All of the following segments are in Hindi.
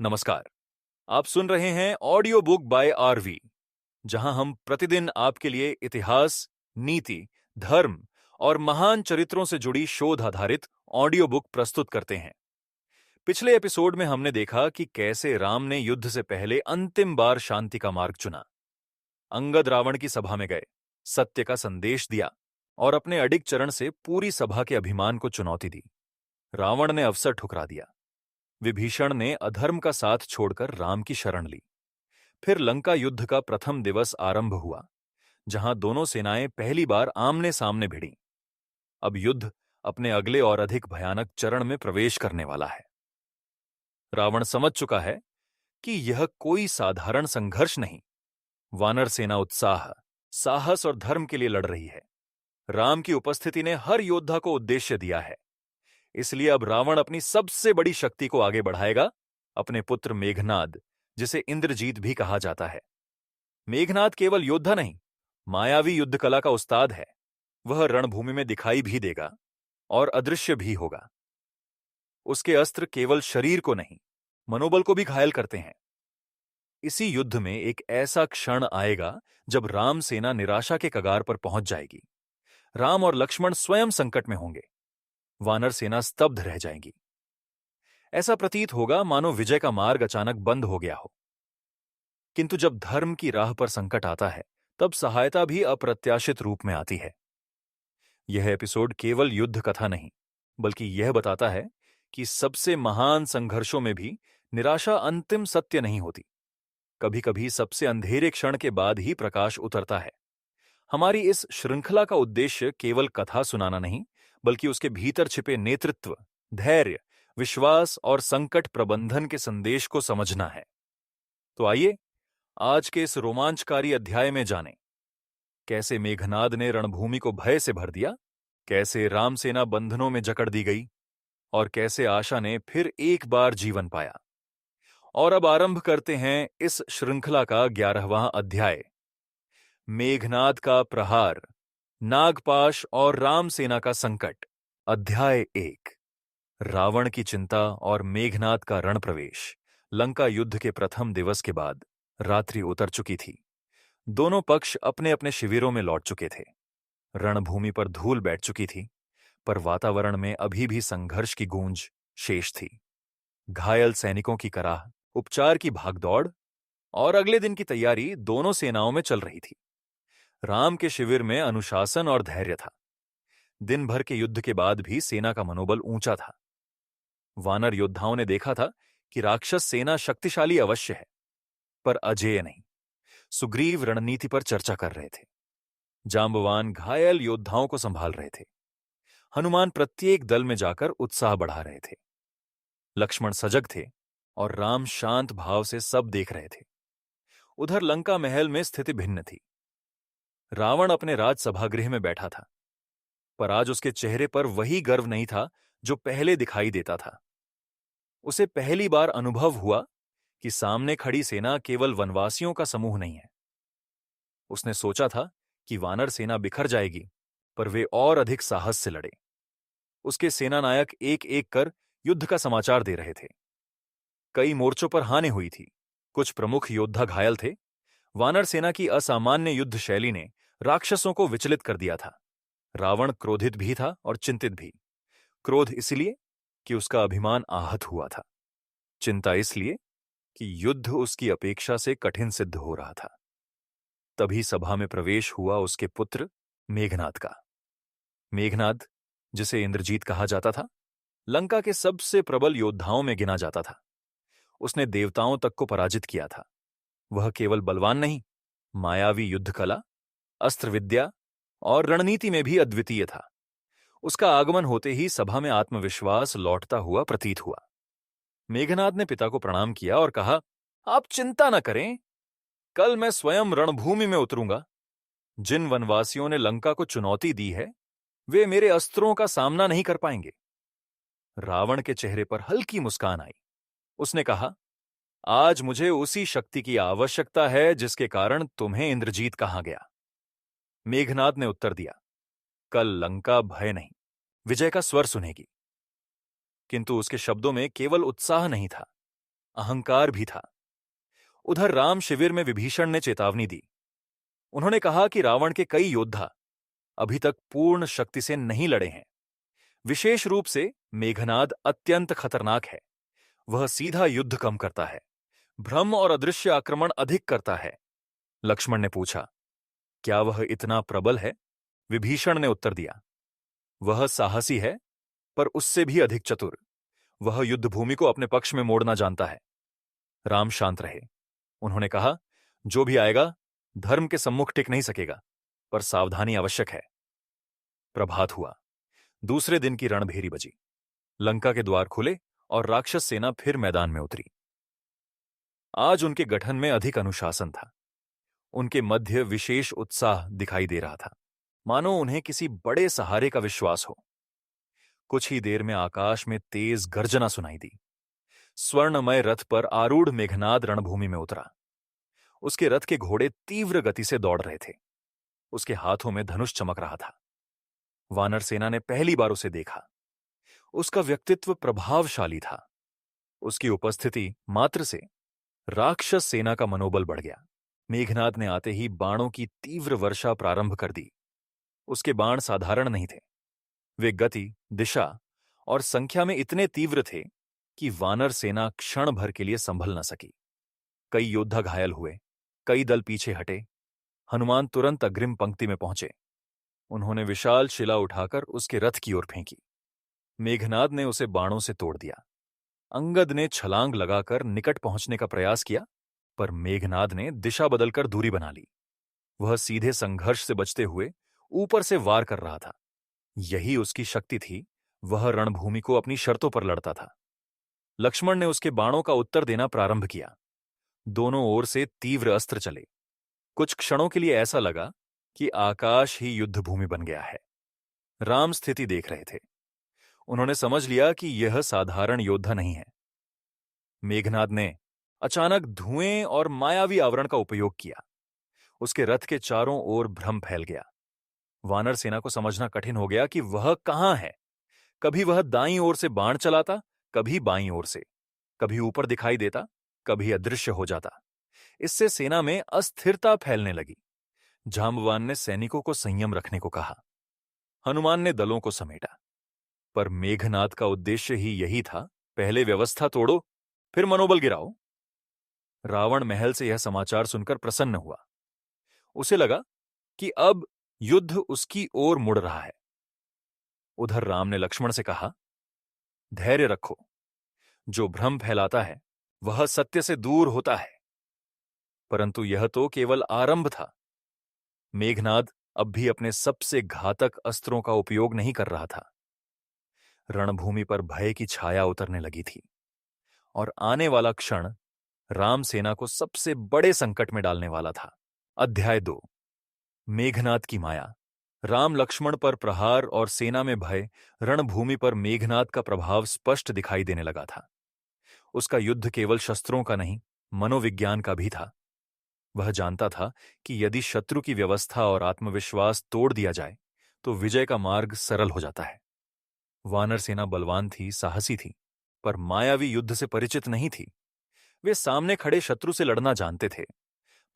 नमस्कार। आप सुन रहे हैं ऑडियो बुक बाय आरवी, जहां हम प्रतिदिन आपके लिए इतिहास, नीति, धर्म और महान चरित्रों से जुड़ी शोध आधारित ऑडियो बुक प्रस्तुत करते हैं। पिछले एपिसोड में हमने देखा कि कैसे राम ने युद्ध से पहले अंतिम बार शांति का मार्ग चुना। अंगद रावण की सभा में गए, सत्य का संदेश दिया और अपने अडिग चरण से पूरी सभा के अभिमान को चुनौती दी। रावण ने अवसर ठुकरा दिया। विभीषण ने अधर्म का साथ छोड़कर राम की शरण ली। फिर लंका युद्ध का प्रथम दिवस आरंभ हुआ, जहां दोनों सेनाएं पहली बार आमने सामने भिड़ीं। अब युद्ध अपने अगले और अधिक भयानक चरण में प्रवेश करने वाला है। रावण समझ चुका है कि यह कोई साधारण संघर्ष नहीं। वानर सेना उत्साह, साहस और धर्म के लिए लड़ रही है। राम की उपस्थिति ने हर योद्धा को उद्देश्य दिया है। इसलिए अब रावण अपनी सबसे बड़ी शक्ति को आगे बढ़ाएगा, अपने पुत्र मेघनाद, जिसे इंद्रजीत भी कहा जाता है। मेघनाद केवल योद्धा नहीं, मायावी युद्ध कला का उस्ताद है। वह रणभूमि में दिखाई भी देगा और अदृश्य भी होगा। उसके अस्त्र केवल शरीर को नहीं, मनोबल को भी घायल करते हैं। इसी युद्ध में एक ऐसा क्षण आएगा जब राम सेना निराशा के कगार पर पहुंच जाएगी। राम और लक्ष्मण स्वयं संकट में होंगे। वानर सेना स्तब्ध रह जाएगी। ऐसा प्रतीत होगा मानो विजय का मार्ग अचानक बंद हो गया हो। किंतु जब धर्म की राह पर संकट आता है, तब सहायता भी अप्रत्याशित रूप में आती है। यह एपिसोड केवल युद्ध कथा नहीं, बल्कि यह बताता है कि सबसे महान संघर्षों में भी निराशा अंतिम सत्य नहीं होती। कभी कभी सबसे अंधेरे क्षण के बाद ही प्रकाश उतरता है। हमारी इस श्रृंखला का उद्देश्य केवल कथा सुनाना नहीं, बल्कि उसके भीतर छिपे नेतृत्व, धैर्य, विश्वास और संकट प्रबंधन के संदेश को समझना है। तो आइए आज के इस रोमांचकारी अध्याय में जानें, कैसे मेघनाद ने रणभूमि को भय से भर दिया, कैसे रामसेना बंधनों में जकड़ दी गई और कैसे आशा ने फिर एक बार जीवन पाया। और अब आरंभ करते हैं इस श्रृंखला का 11वां अध्याय, मेघनाद का प्रहार, नागपाश और रामसेना का संकट। अध्याय 1, रावण की चिंता और मेघनाद का रणप्रवेश। लंका युद्ध के प्रथम दिवस के बाद रात्रि उतर चुकी थी। दोनों पक्ष अपने अपने शिविरों में लौट चुके थे। रणभूमि पर धूल बैठ चुकी थी, पर वातावरण में अभी भी संघर्ष की गूंज शेष थी। घायल सैनिकों की कराह, उपचार की भागदौड़ और अगले दिन की तैयारी दोनों सेनाओं में चल रही थी। राम के शिविर में अनुशासन और धैर्य था। दिन भर के युद्ध के बाद भी सेना का मनोबल ऊंचा था। वानर योद्धाओं ने देखा था कि राक्षस सेना शक्तिशाली अवश्य है, पर अजेय नहीं। सुग्रीव रणनीति पर चर्चा कर रहे थे। जांबवान घायल योद्धाओं को संभाल रहे थे। हनुमान प्रत्येक दल में जाकर उत्साह बढ़ा रहे थे। लक्ष्मण सजग थे और राम शांत भाव से सब देख रहे थे। उधर लंका महल में स्थिति भिन्न थी। रावण अपने राजसभागृह में बैठा था, पर आज उसके चेहरे पर वही गर्व नहीं था जो पहले दिखाई देता था। उसे पहली बार अनुभव हुआ कि सामने खड़ी सेना केवल वनवासियों का समूह नहीं है। उसने सोचा था कि वानर सेना बिखर जाएगी, पर वे और अधिक साहस से लड़े। उसके सेनानायक एक एक कर युद्ध का समाचार दे रहे थे। कई मोर्चों पर हानि हुई थी। कुछ प्रमुख योद्धा घायल थे। वानर सेना की असामान्य युद्ध शैली ने राक्षसों को विचलित कर दिया था। रावण क्रोधित भी था और चिंतित भी। क्रोध इसलिए कि उसका अभिमान आहत हुआ था। चिंता इसलिए कि युद्ध उसकी अपेक्षा से कठिन सिद्ध हो रहा था। तभी सभा में प्रवेश हुआ उसके पुत्र मेघनाद का। मेघनाद, जिसे इंद्रजीत कहा जाता था, लंका के सबसे प्रबल योद्धाओं में गिना जाता था। उसने देवताओं तक को पराजित किया था। वह केवल बलवान नहीं, मायावी युद्ध कला, अस्त्र विद्या और रणनीति में भी अद्वितीय था। उसका आगमन होते ही सभा में आत्मविश्वास लौटता हुआ प्रतीत हुआ। मेघनाद ने पिता को प्रणाम किया और कहा, आप चिंता न करें, कल मैं स्वयं रणभूमि में उतरूंगा। जिन वनवासियों ने लंका को चुनौती दी है, वे मेरे अस्त्रों का सामना नहीं कर पाएंगे। रावण के चेहरे पर हल्की मुस्कान आई। उसने कहा, आज मुझे उसी शक्ति की आवश्यकता है जिसके कारण तुम्हें इंद्रजीत कहा गया। मेघनाद ने उत्तर दिया, कल लंका भय नहीं, विजय का स्वर सुनेगी। किंतु उसके शब्दों में केवल उत्साह नहीं था, अहंकार भी था। उधर राम शिविर में विभीषण ने चेतावनी दी। उन्होंने कहा कि रावण के कई योद्धा अभी तक पूर्ण शक्ति से नहीं लड़े हैं। विशेष रूप से मेघनाद अत्यंत खतरनाक है। वह सीधा युद्ध कम करता है, भ्रम और अदृश्य आक्रमण अधिक करता है। लक्ष्मण ने पूछा, क्या वह इतना प्रबल है? विभीषण ने उत्तर दिया, वह साहसी है, पर उससे भी अधिक चतुर। वह युद्ध भूमि को अपने पक्ष में मोड़ना जानता है। राम शांत रहे। उन्होंने कहा, जो भी आएगा धर्म के सम्मुख टिक नहीं सकेगा, पर सावधानी आवश्यक है। प्रभात हुआ। दूसरे दिन की रणभेरी बजी। लंका के द्वार खुले और राक्षस सेना फिर मैदान में उतरी। आज उनके गठन में अधिक अनुशासन था। उनके मध्य विशेष उत्साह दिखाई दे रहा था, मानो उन्हें किसी बड़े सहारे का विश्वास हो। कुछ ही देर में आकाश में तेज गर्जना सुनाई दी। स्वर्णमय रथ पर आरूढ़ मेघनाद रणभूमि में उतरा। उसके रथ के घोड़े तीव्र गति से दौड़ रहे थे। उसके हाथों में धनुष चमक रहा था। वानर सेना ने पहली बार उसे देखा। उसका व्यक्तित्व प्रभावशाली था। उसकी उपस्थिति मात्र से राक्षस सेना का मनोबल बढ़ गया। मेघनाद ने आते ही बाणों की तीव्र वर्षा प्रारंभ कर दी। उसके बाण साधारण नहीं थे। वे गति, दिशा और संख्या में इतने तीव्र थे कि वानर सेना क्षण भर के लिए संभल न सकी। कई योद्धा घायल हुए, कई दल पीछे हटे। हनुमान तुरंत अग्रिम पंक्ति में पहुंचे। उन्होंने विशाल शिला उठाकर उसके रथ की ओर फेंकी। मेघनाद ने उसे बाणों से तोड़ दिया। अंगद ने छलांग लगाकर निकट पहुंचने का प्रयास किया, पर मेघनाद ने दिशा बदलकर दूरी बना ली। वह सीधे संघर्ष से बचते हुए ऊपर से वार कर रहा था। यही उसकी शक्ति थी। वह रणभूमि को अपनी शर्तों पर लड़ता था। लक्ष्मण ने उसके बाणों का उत्तर देना प्रारंभ किया। दोनों ओर से तीव्र अस्त्र चले। कुछ क्षणों के लिए ऐसा लगा कि आकाश ही युद्ध भूमि बन गया है। राम स्थिति देख रहे थे। उन्होंने समझ लिया कि यह साधारण योद्धा नहीं है। मेघनाद ने अचानक धुएं और मायावी आवरण का उपयोग किया। उसके रथ के चारों ओर भ्रम फैल गया। वानर सेना को समझना कठिन हो गया कि वह कहां है। कभी वह दाईं ओर से बाण चलाता, कभी बाईं ओर से, कभी ऊपर दिखाई देता, कभी अदृश्य हो जाता। इससे सेना में अस्थिरता फैलने लगी। जांबवान ने सैनिकों को संयम रखने को कहा। हनुमान ने दलों को समेटा। पर मेघनाद का उद्देश्य ही यही था, पहले व्यवस्था तोड़ो, फिर मनोबल गिराओ। रावण महल से यह समाचार सुनकर प्रसन्न हुआ। उसे लगा कि अब युद्ध उसकी ओर मुड़ रहा है। उधर राम ने लक्ष्मण से कहा, धैर्य रखो। जो भ्रम फैलाता है वह सत्य से दूर होता है। परंतु यह तो केवल आरंभ था। मेघनाद अब भी अपने सबसे घातक अस्त्रों का उपयोग नहीं कर रहा था। रणभूमि पर भय की छाया उतरने लगी थी और आने वाला क्षण राम सेना को सबसे बड़े संकट में डालने वाला था। अध्याय 2। मेघनाद की माया। राम लक्ष्मण पर प्रहार और सेना में भय। रणभूमि पर मेघनाद का प्रभाव स्पष्ट दिखाई देने लगा था। उसका युद्ध केवल शस्त्रों का नहीं, मनोविज्ञान का भी था। वह जानता था कि यदि शत्रु की व्यवस्था और आत्मविश्वास तोड़ दिया जाए तो विजय का मार्ग सरल हो जाता है। वानर सेना बलवान थी, साहसी थी, पर मायावी युद्ध से परिचित नहीं थी। वे सामने खड़े शत्रु से लड़ना जानते थे,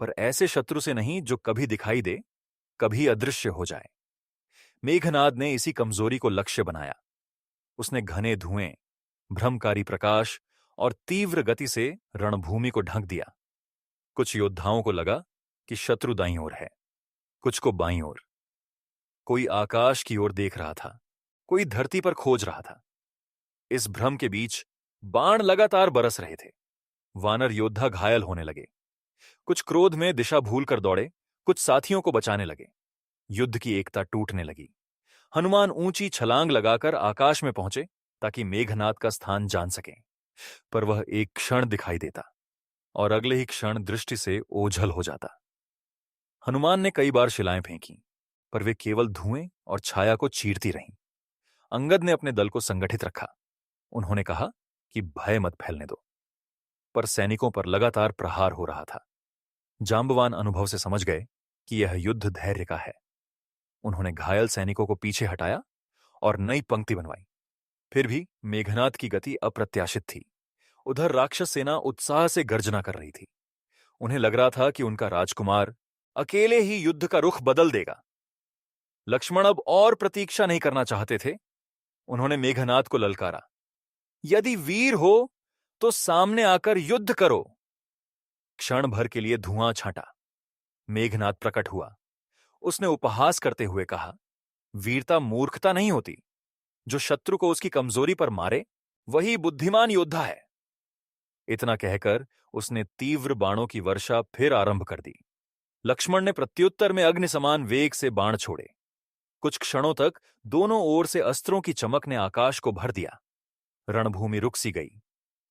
पर ऐसे शत्रु से नहीं जो कभी दिखाई दे, कभी अदृश्य हो जाए। मेघनाद ने इसी कमजोरी को लक्ष्य बनाया। उसने घने धुएं, भ्रमकारी प्रकाश और तीव्र गति से रणभूमि को ढक दिया। कुछ योद्धाओं को लगा कि शत्रु दाईं ओर है, कुछ को बाईं ओर। कोई आकाश की ओर देख रहा था, कोई धरती पर खोज रहा था। इस भ्रम के बीच बाण लगातार बरस रहे थे। वानर योद्धा घायल होने लगे। कुछ क्रोध में दिशा भूलकर दौड़े, कुछ साथियों को बचाने लगे। युद्ध की एकता टूटने लगी। हनुमान ऊंची छलांग लगाकर आकाश में पहुंचे ताकि मेघनाद का स्थान जान सकें, पर वह एक क्षण दिखाई देता और अगले ही क्षण दृष्टि से ओझल हो जाता। हनुमान ने कई बार शिलाएं फेंकी, पर वे केवल धुएं और छाया को चीरती रहीं। अंगद ने अपने दल को संगठित रखा। उन्होंने कहा कि भय मत फैलने दो, पर सैनिकों पर लगातार प्रहार हो रहा था। जांबवान अनुभव से समझ गए कि यह युद्ध धैर्य का है। उन्होंने घायल सैनिकों को पीछे हटाया और नई पंक्ति बनवाई। फिर भी मेघनाद की गति अप्रत्याशित थी। उधर राक्षस सेना उत्साह से गर्जना कर रही थी। उन्हें लग रहा था कि उनका राजकुमार अकेले ही युद्ध का रुख बदल देगा। लक्ष्मण अब और प्रतीक्षा नहीं करना चाहते थे। उन्होंने मेघनाद को ललकारा, यदि वीर हो तो सामने आकर युद्ध करो। क्षण भर के लिए धुआं छाटा। मेघनाद प्रकट हुआ। उसने उपहास करते हुए कहा, वीरता मूर्खता नहीं होती। जो शत्रु को उसकी कमजोरी पर मारे वही बुद्धिमान योद्धा है। इतना कहकर उसने तीव्र बाणों की वर्षा फिर आरंभ कर दी। लक्ष्मण ने प्रत्युत्तर में अग्नि समान वेग से बाण छोड़े। कुछ क्षणों तक दोनों ओर से अस्त्रों की चमक ने आकाश को भर दिया। रणभूमि रुक सी गई।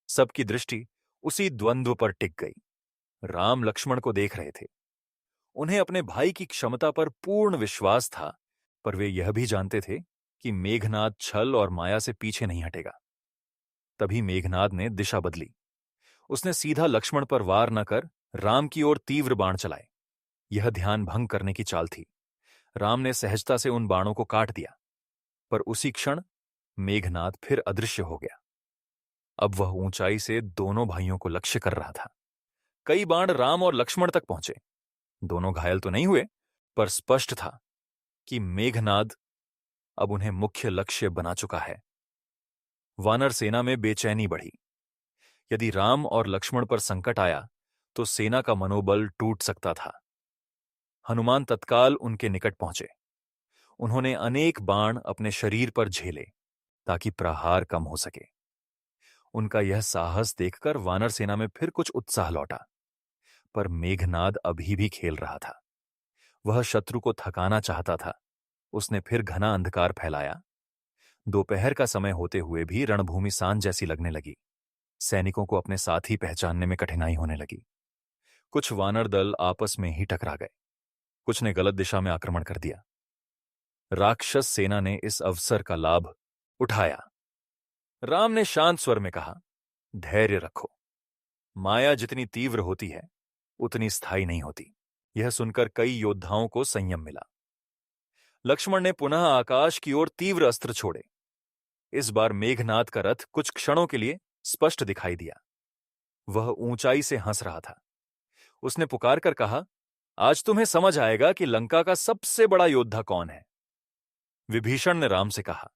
सबकी दृष्टि उसी द्वंद्व पर टिक गई। राम लक्ष्मण को देख रहे थे। उन्हें अपने भाई की क्षमता पर पूर्ण विश्वास था, पर वे यह भी जानते थे कि मेघनाद छल और माया से पीछे नहीं हटेगा। तभी मेघनाद ने दिशा बदली। उसने सीधा लक्ष्मण पर वार न कर राम की ओर तीव्र बाण चलाए। यह ध्यान भंग करने की चाल थी। राम ने सहजता से उन बाणों को काट दिया, पर उसी क्षण मेघनाद फिर अदृश्य हो गया। अब वह ऊंचाई से दोनों भाइयों को लक्ष्य कर रहा था। कई बाण राम और लक्ष्मण तक पहुंचे। दोनों घायल तो नहीं हुए, पर स्पष्ट था कि मेघनाद अब उन्हें मुख्य लक्ष्य बना चुका है। वानर सेना में बेचैनी बढ़ी। यदि राम और लक्ष्मण पर संकट आया तो सेना का मनोबल टूट सकता था। हनुमान तत्काल उनके निकट पहुंचे। उन्होंने अनेक बाण अपने शरीर पर झेले ताकि प्रहार कम हो सके। उनका यह साहस देखकर वानर सेना में फिर कुछ उत्साह लौटा, पर मेघनाद अभी भी खेल रहा था। वह शत्रु को थकाना चाहता था। उसने फिर घना अंधकार फैलाया। दोपहर का समय होते हुए भी रणभूमि सांझ जैसी लगने लगी। सैनिकों को अपने साथी पहचानने में कठिनाई होने लगी। कुछ वानर दल आपस में ही टकरा गए। कुछ ने गलत दिशा में आक्रमण कर दिया। राक्षस सेना ने इस अवसर का लाभ उठाया। राम ने शांत स्वर में कहा, धैर्य रखो। माया जितनी तीव्र होती है उतनी स्थायी नहीं होती। यह सुनकर कई योद्धाओं को संयम मिला। लक्ष्मण ने पुनः आकाश की ओर तीव्र अस्त्र छोड़े। इस बार मेघनाद का रथ कुछ क्षणों के लिए स्पष्ट दिखाई दिया। वह ऊंचाई से हंस रहा था। उसने पुकार कर कहा, आज तुम्हें समझ आएगा कि लंका का सबसे बड़ा योद्धा कौन है। विभीषण ने राम से कहा,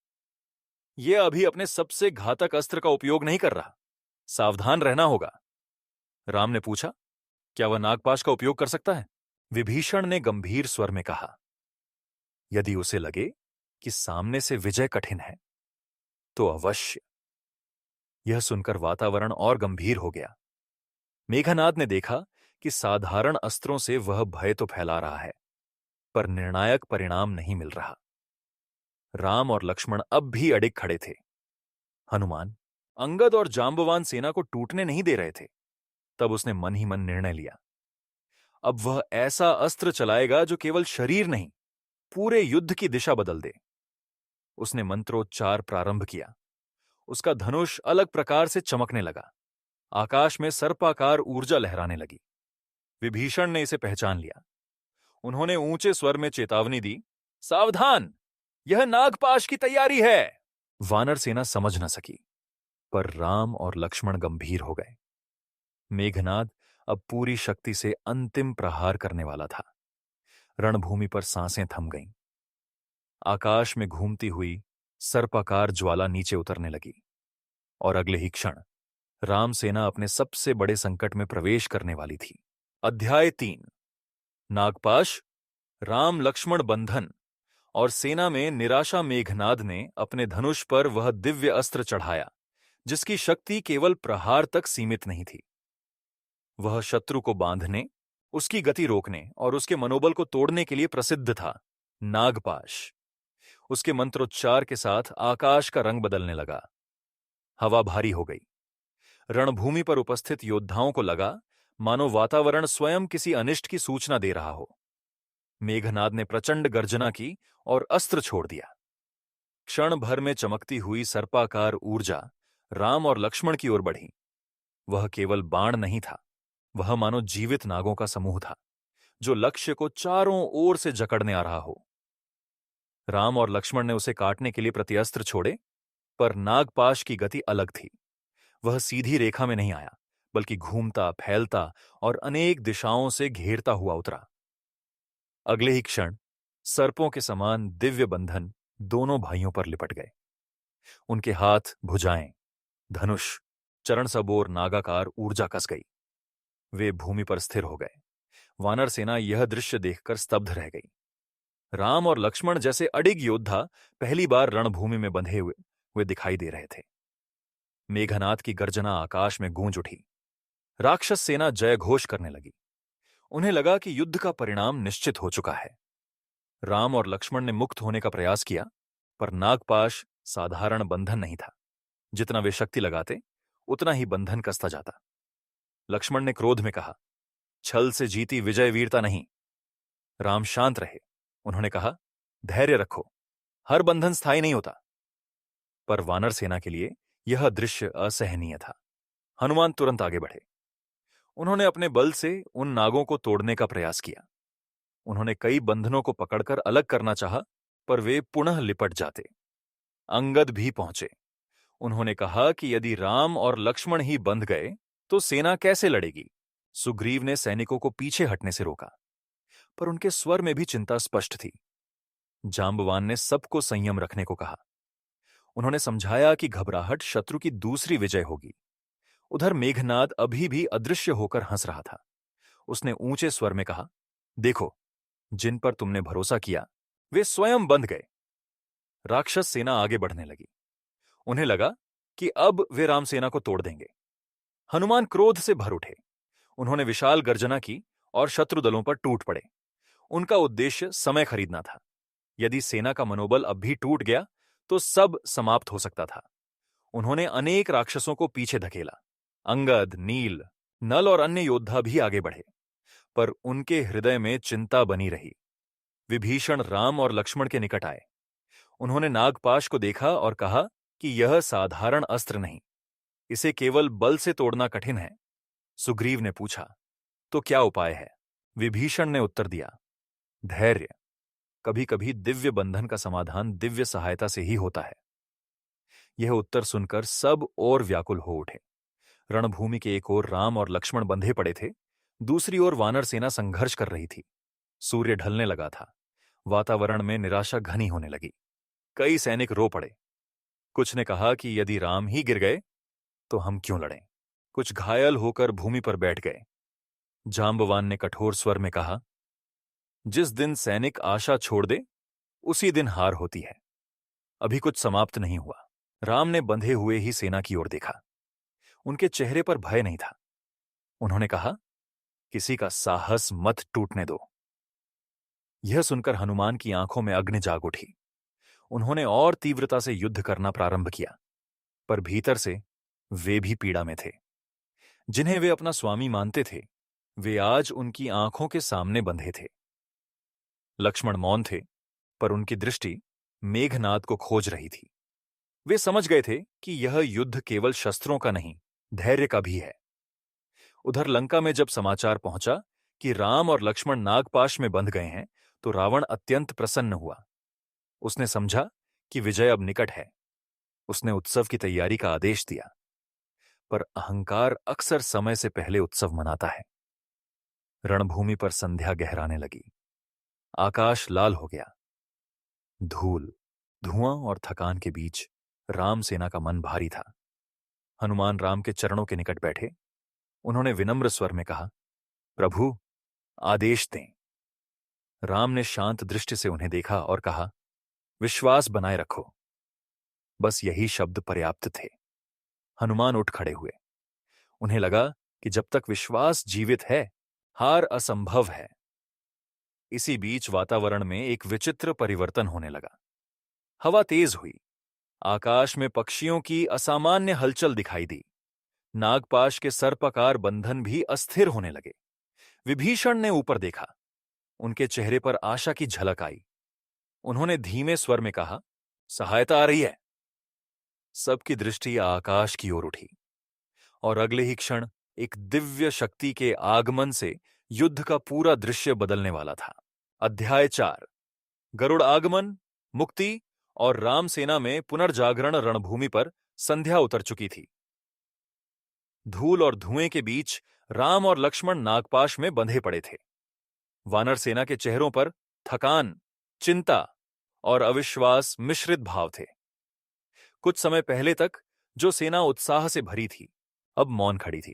यह अभी अपने सबसे घातक अस्त्र का उपयोग नहीं कर रहा, सावधान रहना होगा। राम ने पूछा, क्या वह नागपाश का उपयोग कर सकता है? विभीषण ने गंभीर स्वर में कहा, यदि उसे लगे कि सामने से विजय कठिन है तो अवश्य। यह सुनकर वातावरण और गंभीर हो गया। मेघनाद ने देखा कि साधारण अस्त्रों से वह भय तो फैला रहा है, पर निर्णायक परिणाम नहीं मिल रहा। राम और लक्ष्मण अब भी अडिग खड़े थे। हनुमान अंगद और जांबवान सेना को टूटने नहीं दे रहे थे। तब उसने मन ही मन निर्णय लिया, अब वह ऐसा अस्त्र चलाएगा जो केवल शरीर नहीं, पूरे युद्ध की दिशा बदल दे। उसने मंत्रोच्चार प्रारंभ किया। उसका धनुष अलग प्रकार से चमकने लगा। आकाश में सर्पाकार ऊर्जा लहराने लगी। विभीषण ने इसे पहचान लिया। उन्होंने ऊंचे स्वर में चेतावनी दी, सावधान, यह नागपाश की तैयारी है। वानर सेना समझ न सकी, पर राम और लक्ष्मण गंभीर हो गए। मेघनाद अब पूरी शक्ति से अंतिम प्रहार करने वाला था। रणभूमि पर सांसें थम गईं। आकाश में घूमती हुई सर्पाकार ज्वाला नीचे उतरने लगी और अगले ही क्षण राम सेना अपने सबसे बड़े संकट में प्रवेश करने वाली थी। अध्याय 3। नागपाश, राम लक्ष्मण बंधन और सेना में निराशा। मेघनाद ने अपने धनुष पर वह दिव्य अस्त्र चढ़ाया जिसकी शक्ति केवल प्रहार तक सीमित नहीं थी। वह शत्रु को बांधने, उसकी गति रोकने और उसके मनोबल को तोड़ने के लिए प्रसिद्ध था। नागपाश। उसके मंत्रोच्चार के साथ आकाश का रंग बदलने लगा। हवा भारी हो गई। रणभूमि पर उपस्थित योद्धाओं को लगा मानो वातावरण स्वयं किसी अनिष्ट की सूचना दे रहा हो। मेघनाद ने प्रचंड गर्जना की और अस्त्र छोड़ दिया। क्षण भर में चमकती हुई सर्पाकार ऊर्जा राम और लक्ष्मण की ओर बढ़ी। वह केवल बाण नहीं था, वह मानो जीवित नागों का समूह था जो लक्ष्य को चारों ओर से जकड़ने आ रहा हो। राम और लक्ष्मण ने उसे काटने के लिए प्रत्यस्त्र छोड़े, पर नागपाश की गति अलग थी। वह सीधी रेखा में नहीं आया, बल्कि घूमता, फैलता और अनेक दिशाओं से घेरता हुआ उतरा। अगले ही क्षण सर्पों के समान दिव्य बंधन दोनों भाइयों पर लिपट गए। उनके हाथ, भुजाएं, धनुष, चरण सबोर नागाकार ऊर्जा कस गई। वे भूमि पर स्थिर हो गए। वानर सेना यह दृश्य देखकर स्तब्ध रह गई। राम और लक्ष्मण जैसे अडिग योद्धा पहली बार रणभूमि में बंधे हुए वे दिखाई दे रहे थे। मेघनाद की गर्जना आकाश में गूंज उठी। राक्षस सेना जय घोष करने लगी। उन्हें लगा कि युद्ध का परिणाम निश्चित हो चुका है। राम और लक्ष्मण ने मुक्त होने का प्रयास किया, पर नागपाश साधारण बंधन नहीं था। जितना वे शक्ति लगाते, उतना ही बंधन कसता जाता। लक्ष्मण ने क्रोध में कहा, छल से जीती विजय वीरता नहीं। राम शांत रहे। उन्होंने कहा, धैर्य रखो, हर बंधन स्थायी नहीं होता। पर वानर सेना के लिए यह दृश्य असहनीय था। हनुमान तुरंत आगे बढ़े। उन्होंने अपने बल से उन नागों को तोड़ने का प्रयास किया। उन्होंने कई बंधनों को पकड़कर अलग करना चाहा, पर वे पुनः लिपट जाते। अंगद भी पहुंचे। उन्होंने कहा कि यदि राम और लक्ष्मण ही बंध गए तो सेना कैसे लड़ेगी। सुग्रीव ने सैनिकों को पीछे हटने से रोका, पर उनके स्वर में भी चिंता स्पष्ट थी। जांबवान ने सबको संयम रखने को कहा। उन्होंने समझाया कि घबराहट शत्रु की दूसरी विजय होगी। उधर मेघनाद अभी भी अदृश्य होकर हंस रहा था। उसने ऊंचे स्वर में कहा, देखो, जिन पर तुमने भरोसा किया वे स्वयं बंध गए। राक्षस सेना आगे बढ़ने लगी। उन्हें लगा कि अब वे रामसेना को तोड़ देंगे। हनुमान क्रोध से भर उठे। उन्होंने विशाल गर्जना की और शत्रु दलों पर टूट पड़े। उनका उद्देश्य समय खरीदना था। यदि सेना का मनोबल अब भी टूट गया तो सब समाप्त हो सकता था। उन्होंने अनेक राक्षसों को पीछे धकेला। अंगद, नील, नल और अन्य योद्धा भी आगे बढ़े, पर उनके हृदय में चिंता बनी रही। विभीषण राम और लक्ष्मण के निकट आए। उन्होंने नागपाश को देखा और कहा कि यह साधारण अस्त्र नहीं, इसे केवल बल से तोड़ना कठिन है। सुग्रीव ने पूछा, तो क्या उपाय है? विभीषण ने उत्तर दिया, धैर्य। कभी कभी दिव्य बंधन का समाधान दिव्य सहायता से ही होता है। यह उत्तर सुनकर सब और व्याकुल हो उठे। रणभूमि के एक ओर राम और लक्ष्मण बंधे पड़े थे, दूसरी ओर वानर सेना संघर्ष कर रही थी। सूर्य ढलने लगा था। वातावरण में निराशा घनी होने लगी। कई सैनिक रो पड़े। कुछ ने कहा कि यदि राम ही गिर गए तो हम क्यों लड़ें। कुछ घायल होकर भूमि पर बैठ गए। जांबवान ने कठोर स्वर में कहा, जिस दिन सैनिक आशा छोड़ दे उसी दिन हार होती है। अभी कुछ समाप्त नहीं हुआ। राम ने बंधे हुए ही सेना की ओर देखा। उनके चेहरे पर भय नहीं था। उन्होंने कहा, किसी का साहस मत टूटने दो। यह सुनकर हनुमान की आंखों में अग्नि जाग उठी। उन्होंने और तीव्रता से युद्ध करना प्रारंभ किया, पर भीतर से वे भी पीड़ा में थे। जिन्हें वे अपना स्वामी मानते थे, वे आज उनकी आंखों के सामने बंधे थे। लक्ष्मण मौन थे, पर उनकी दृष्टि मेघनाद को खोज रही थी। वे समझ गए थे कि यह युद्ध केवल शस्त्रों का नहीं, धैर्य का भी है। उधर लंका में जब समाचार पहुंचा कि राम और लक्ष्मण नागपाश में बंध गए हैं, तो रावण अत्यंत प्रसन्न हुआ। उसने समझा कि विजय अब निकट है। उसने उत्सव की तैयारी का आदेश दिया, पर अहंकार अक्सर समय से पहले उत्सव मनाता है। रणभूमि पर संध्या गहराने लगी। आकाश लाल हो गया। धूल, धुआं और थकान के बीच राम सेना का मन भारी था। हनुमान राम के चरणों के निकट बैठे। उन्होंने विनम्र स्वर में कहा, प्रभु, आदेश दें। राम ने शांत दृष्टि से उन्हें देखा और कहा, विश्वास बनाए रखो। बस यही शब्द पर्याप्त थे। हनुमान उठ खड़े हुए। उन्हें लगा कि जब तक विश्वास जीवित है, हार असंभव है। इसी बीच वातावरण में एक विचित्र परिवर्तन होने लगा। हवा तेज हुई। आकाश में पक्षियों की असामान्य हलचल दिखाई दी। नागपाश के सर्पाकार बंधन भी अस्थिर होने लगे। विभीषण ने ऊपर देखा। उनके चेहरे पर आशा की झलक आई। उन्होंने धीमे स्वर में कहा, सहायता आ रही है। सबकी दृष्टि आकाश की ओर उठी, और अगले ही क्षण एक दिव्य शक्ति के आगमन से युद्ध का पूरा दृश्य बदलने वाला था। अध्याय 4। गरुड़ आगमन, मुक्ति और राम सेना में पुनर्जागरण। रणभूमि पर संध्या उतर चुकी थी। धूल और धुएं के बीच राम और लक्ष्मण नागपाश में बंधे पड़े थे। वानर सेना के चेहरों पर थकान, चिंता और अविश्वास मिश्रित भाव थे। कुछ समय पहले तक जो सेना उत्साह से भरी थी, अब मौन खड़ी थी।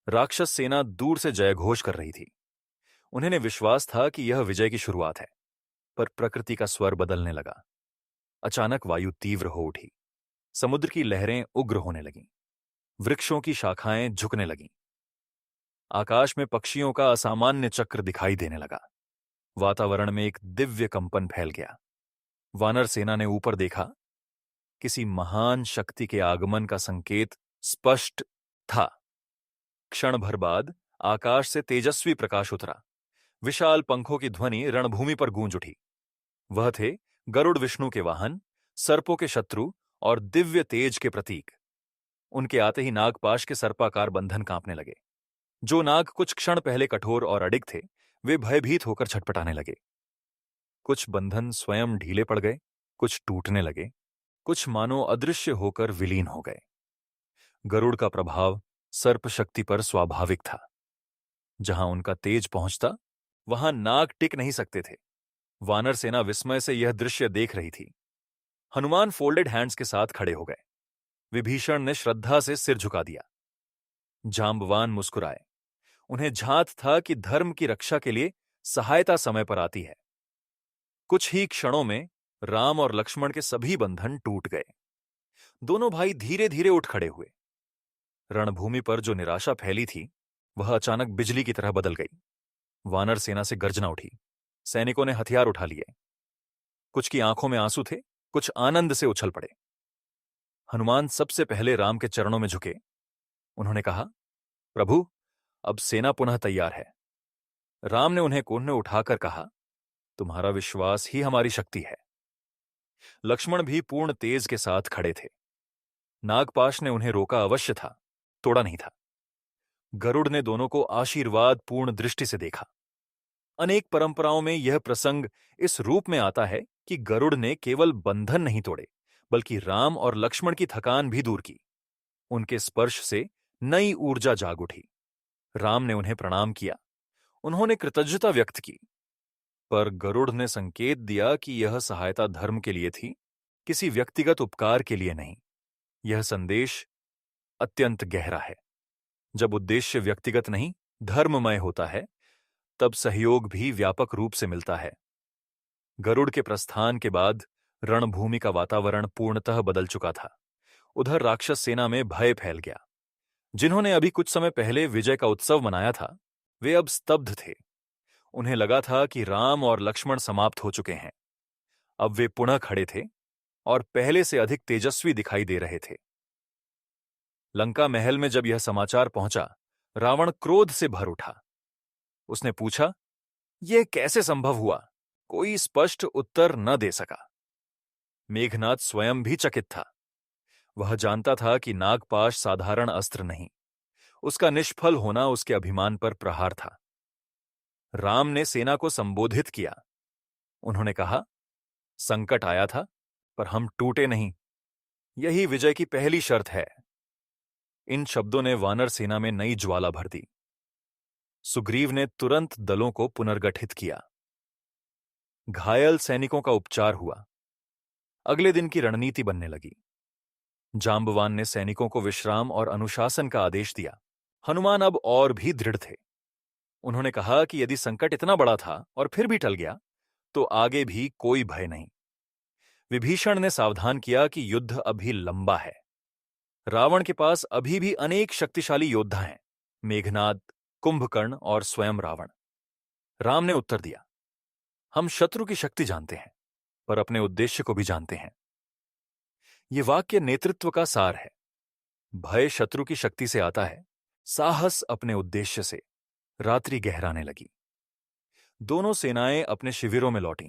राक्षस सेना दूर से जयघोष कर रही थी। उन्हें विश्वास था कि यह विजय की शुरुआत है, पर प्रकृति का स्वर बदलने लगा। अचानक वायु तीव्र हो उठी, समुद्र की लहरें उग्र होने लगीं, वृक्षों की शाखाएं झुकने लगीं, आकाश में पक्षियों का असामान्य चक्र दिखाई देने लगा। वातावरण में एक दिव्य कंपन फैल गया। वानर सेना ने ऊपर देखा। किसी महान शक्ति के आगमन का संकेत स्पष्ट था। क्षण भर बाद आकाश से तेजस्वी प्रकाश उतरा। विशाल पंखों की ध्वनि रणभूमि पर गूंज उठी। वह थे गरुड़ विष्णु के वाहन, सर्पों के शत्रु और दिव्य तेज के प्रतीक। उनके आते ही नागपाश के सर्पाकार बंधन कांपने लगे। जो नाग कुछ क्षण पहले कठोर और अडिग थे, वे भयभीत होकर छटपटाने लगे। कुछ बंधन स्वयं ढीले पड़ गए, कुछ टूटने लगे, कुछ मानो अदृश्य होकर विलीन हो गए। गरुड़ का प्रभाव सर्प शक्ति पर स्वाभाविक था। जहां उनका तेज पहुंचता, वहां नाग टिक नहीं सकते थे। वानर सेना विस्मय से यह दृश्य देख रही थी। हनुमान फोल्डेड हैंड्स के साथ खड़े हो गए। विभीषण ने श्रद्धा से सिर झुका दिया। जांबवान मुस्कुराए। उन्हें झांत था कि धर्म की रक्षा के लिए सहायता समय पर आती है। कुछ ही क्षणों में राम और लक्ष्मण के सभी बंधन टूट गए। दोनों भाई धीरे धीरे उठ खड़े हुए। रणभूमि पर जो निराशा फैली थी, वह अचानक बिजली की तरह बदल गई। वानर सेना से गर्जना उठी। सैनिकों ने हथियार उठा लिए। कुछ की आंखों में आंसू थे, कुछ आनंद से उछल पड़े। हनुमान सबसे पहले राम के चरणों में झुके। उन्होंने कहा, प्रभु, अब सेना पुनः तैयार है। राम ने उन्हें कोने उठाकर कहा, तुम्हारा विश्वास ही हमारी शक्ति है। लक्ष्मण भी पूर्ण तेज के साथ खड़े थे। नागपाश ने उन्हें रोका अवश्य था, तोड़ा नहीं था। गरुड़ ने दोनों को आशीर्वाद पूर्ण दृष्टि से देखा। अनेक परंपराओं में यह प्रसंग इस रूप में आता है कि गरुड़ ने केवल बंधन नहीं तोड़े, बल्कि राम और लक्ष्मण की थकान भी दूर की। उनके स्पर्श से नई ऊर्जा जाग उठी। राम ने उन्हें प्रणाम किया। उन्होंने कृतज्ञता व्यक्त की, पर गरुड़ ने संकेत दिया कि यह सहायता धर्म के लिए थी, किसी व्यक्तिगत उपकार के लिए नहीं। यह संदेश अत्यंत गहरा है। जब उद्देश्य व्यक्तिगत नहीं, धर्ममय होता है, तब सहयोग भी व्यापक रूप से मिलता है। गरुड़ के प्रस्थान के बाद रणभूमि का वातावरण पूर्णतः बदल चुका था। उधर राक्षस सेना में भय फैल गया। जिन्होंने अभी कुछ समय पहले विजय का उत्सव मनाया था, वे अब स्तब्ध थे। उन्हें लगा था कि राम और लक्ष्मण समाप्त हो चुके हैं। अब वे पुनः खड़े थे और पहले से अधिक तेजस्वी दिखाई दे रहे थे। लंका महल में जब यह समाचार पहुंचा, रावण क्रोध से भर उठा। उसने पूछा, यह कैसे संभव हुआ? कोई स्पष्ट उत्तर न दे सका। मेघनाद स्वयं भी चकित था। वह जानता था कि नागपाश साधारण अस्त्र नहीं, उसका निष्फल होना उसके अभिमान पर प्रहार था। राम ने सेना को संबोधित किया। उन्होंने कहा, संकट आया था, पर हम टूटे नहीं। यही विजय की पहली शर्त है। इन शब्दों ने वानर सेना में नई ज्वाला भर दी। सुग्रीव ने तुरंत दलों को पुनर्गठित किया। घायल सैनिकों का उपचार हुआ। अगले दिन की रणनीति बनने लगी। जांबवान ने सैनिकों को विश्राम और अनुशासन का आदेश दिया। हनुमान अब और भी दृढ़ थे। उन्होंने कहा कि यदि संकट इतना बड़ा था और फिर भी टल गया, तो आगे भी कोई भय नहीं। विभीषण ने सावधान किया कि युद्ध अभी लंबा है। रावण के पास अभी भी अनेक शक्तिशाली योद्धा हैं, मेघनाद, कुंभकर्ण और स्वयं रावण। राम ने उत्तर दिया, हम शत्रु की शक्ति जानते हैं, पर अपने उद्देश्य को भी जानते हैं। ये वाक्य नेतृत्व का सार है। भय शत्रु की शक्ति से आता है, साहस अपने उद्देश्य से। रात्रि गहराने लगी। दोनों सेनाएं अपने शिविरों में लौटीं,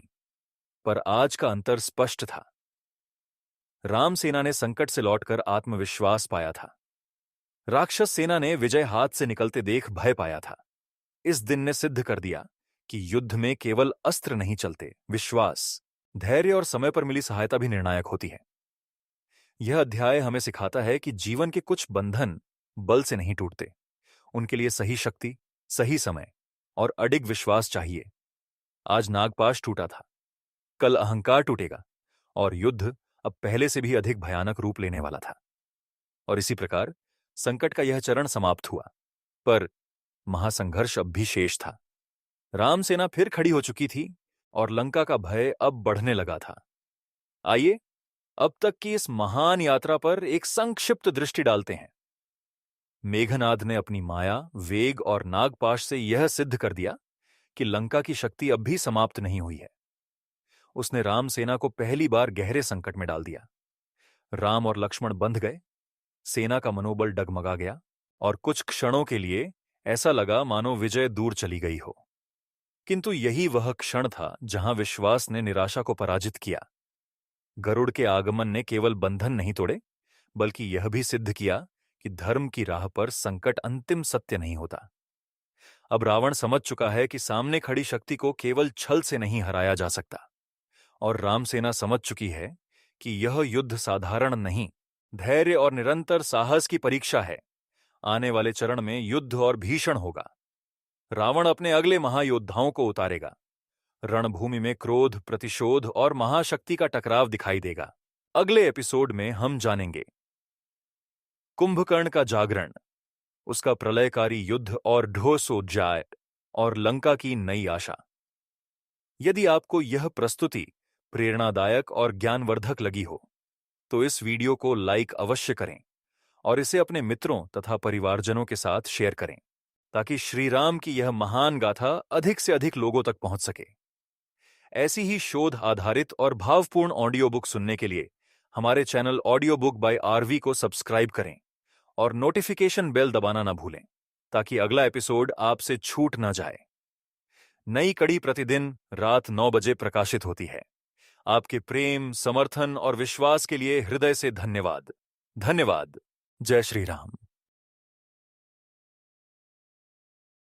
पर आज का अंतर स्पष्ट था। राम सेना ने संकट से लौटकर आत्मविश्वास पाया था। राक्षस सेना ने विजय हाथ से निकलते देख भय पाया था। इस दिन ने सिद्ध कर दिया कि युद्ध में केवल अस्त्र नहीं चलते, विश्वास, धैर्य और समय पर मिली सहायता भी निर्णायक होती है। यह अध्याय हमें सिखाता है कि जीवन के कुछ बंधन बल से नहीं टूटते। उनके लिए सही शक्ति, सही समय और अडिग विश्वास चाहिए। आज नागपाश टूटा था, कल अहंकार टूटेगा और युद्ध अब पहले से भी अधिक भयानक रूप लेने वाला था। और इसी प्रकार संकट का यह चरण समाप्त हुआ, पर महासंघर्ष अब भी शेष था। राम सेना फिर खड़ी हो चुकी थी और लंका का भय अब बढ़ने लगा था। आइए अब तक की इस महान यात्रा पर एक संक्षिप्त दृष्टि डालते हैं। मेघनाद ने अपनी माया, वेग और नागपाश से यह सिद्ध कर दिया कि लंका की शक्ति अब भी समाप्त नहीं हुई है। उसने राम सेना को पहली बार गहरे संकट में डाल दिया। राम और लक्ष्मण बंध गए, सेना का मनोबल डगमगा गया और कुछ क्षणों के लिए ऐसा लगा मानो विजय दूर चली गई हो। किंतु यही वह क्षण था जहां विश्वास ने निराशा को पराजित किया। गरुड़ के आगमन ने केवल बंधन नहीं तोड़े, बल्कि यह भी सिद्ध किया कि धर्म की राह पर संकट अंतिम सत्य नहीं होता। अब रावण समझ चुका है कि सामने खड़ी शक्ति को केवल छल से नहीं हराया जा सकता, और रामसेना समझ चुकी है कि यह युद्ध साधारण नहीं, धैर्य और निरंतर साहस की परीक्षा है। आने वाले चरण में युद्ध और भीषण होगा। रावण अपने अगले महायोद्धाओं को उतारेगा। रणभूमि में क्रोध, प्रतिशोध और महाशक्ति का टकराव दिखाई देगा। अगले एपिसोड में हम जानेंगे कुंभकर्ण का जागरण, उसका प्रलयकारी युद्ध और ढोसोज्जाय, और लंका की नई आशा। यदि आपको यह प्रस्तुति प्रेरणादायक और ज्ञानवर्धक लगी हो तो इस वीडियो को लाइक अवश्य करें और इसे अपने मित्रों तथा परिवारजनों के साथ शेयर करें, ताकि श्री राम की यह महान गाथा अधिक से अधिक लोगों तक पहुंच सके। ऐसी ही शोध आधारित और भावपूर्ण ऑडियो बुक सुनने के लिए हमारे channel audio book by RV को सब्सक्राइब करें और नोटिफिकेशन बेल दबाना न भूलें, ताकि अगला एपिसोड आपसे छूट न जाए। नई कड़ी प्रतिदिन रात 9 बजे प्रकाशित होती है। आपके प्रेम, समर्थन और विश्वास के लिए हृदय से धन्यवाद। धन्यवाद। जय श्री राम।